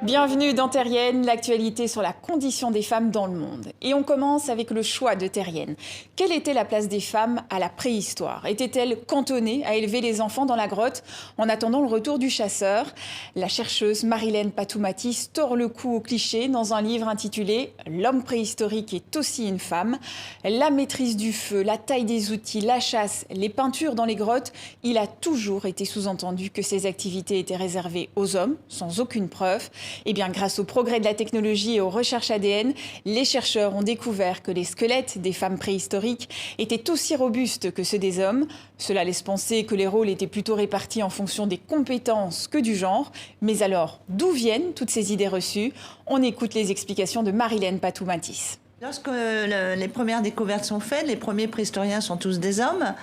Bienvenue dans Terrienne, l'actualité sur la condition des femmes dans le monde. Et on commence avec le choix de Terrienne. Quelle était la place des femmes à la préhistoire? Étaient-elles cantonnées à élever les enfants dans la grotte en attendant le retour du chasseur? La chercheuse Marilène Patou-Matis tord le cou au cliché dans un livre intitulé « L'homme préhistorique est aussi une femme ». La maîtrise du feu, la taille des outils, la chasse, les peintures dans les grottes, il a toujours été sous-entendu que ces activités étaient réservées aux hommes, sans aucune preuve. Eh bien, grâce au progrès de la technologie et aux recherches ADN, les chercheurs ont découvert que les squelettes des femmes préhistoriques étaient aussi robustes que ceux des hommes. Cela laisse penser que les rôles étaient plutôt répartis en fonction des compétences que du genre. Mais alors, d'où viennent toutes ces idées reçues? On écoute les explications de Marilène Patou-Matis. Lorsque les premières découvertes sont faites, les premiers préhistoriens sont tous des hommes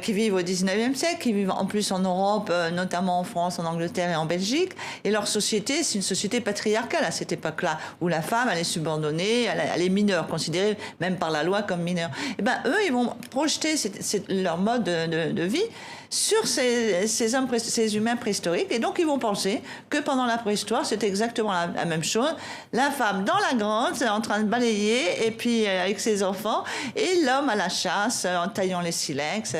qui vivent au 19e siècle, qui vivent en plus en Europe, notamment en France, en Angleterre et en Belgique. Et leur société, c'est une société patriarcale à cette époque-là, où la femme, elle est subordonnée, elle est mineure, considérée même par la loi comme mineure. Et ben eux, ils vont projeter leur mode de vie sur ces humains préhistoriques. Et donc, ils vont penser que pendant la préhistoire, c'est exactement la même chose. La femme dans la grotte, en train de balayer, et puis avec ses enfants, et l'homme à la chasse, en taillant les silex.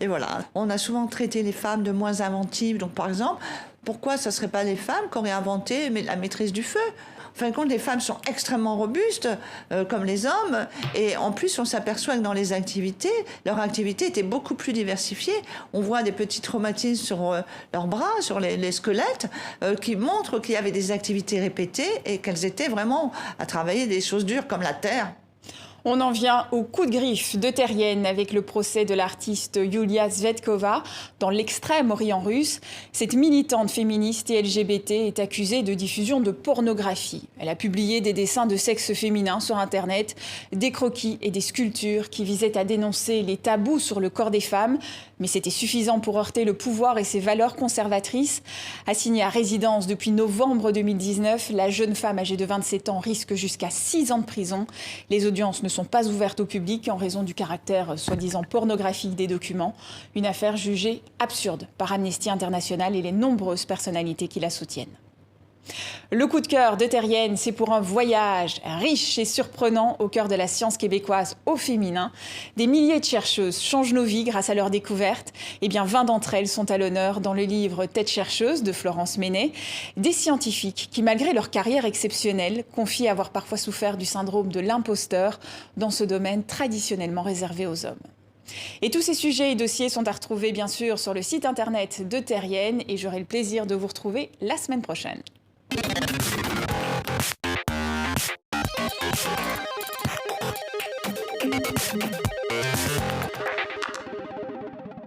Et voilà. On a souvent traité les femmes de moins inventives. Donc, par exemple, pourquoi ce ne serait pas les femmes qui auraient inventé la maîtrise du feu ? En fin de compte, les femmes sont extrêmement robustes, comme les hommes. Et en plus, on s'aperçoit que dans les activités, leur activité était beaucoup plus diversifiée. On voit des petits traumatismes sur leurs bras, sur les squelettes, qui montrent qu'il y avait des activités répétées et qu'elles étaient vraiment à travailler des choses dures comme la terre. On en vient au coup de griffe de Terrienne avec le procès de l'artiste Yulia Zvetkova dans l'extrême-orient russe. Cette militante féministe et LGBT est accusée de diffusion de pornographie. Elle a publié des dessins de sexe féminin sur Internet, des croquis et des sculptures qui visaient à dénoncer les tabous sur le corps des femmes. Mais c'était suffisant pour heurter le pouvoir et ses valeurs conservatrices. Assignée à résidence depuis novembre 2019, la jeune femme âgée de 27 ans risque jusqu'à 6 ans de prison. Les audiences ne sont pas ouvertes au public en raison du caractère soi-disant pornographique des documents. Une affaire jugée absurde par Amnesty International et les nombreuses personnalités qui la soutiennent. Le coup de cœur de Terrienne, c'est pour un voyage riche et surprenant au cœur de la science québécoise au féminin. Des milliers de chercheuses changent nos vies grâce à leurs découvertes. Eh bien, 20 d'entre elles sont à l'honneur dans le livre Tête chercheuse de Florence Menet. Des scientifiques qui, malgré leur carrière exceptionnelle, confient avoir parfois souffert du syndrome de l'imposteur dans ce domaine traditionnellement réservé aux hommes. Et tous ces sujets et dossiers sont à retrouver bien sûr sur le site internet de Terrienne et j'aurai le plaisir de vous retrouver la semaine prochaine. Thank you.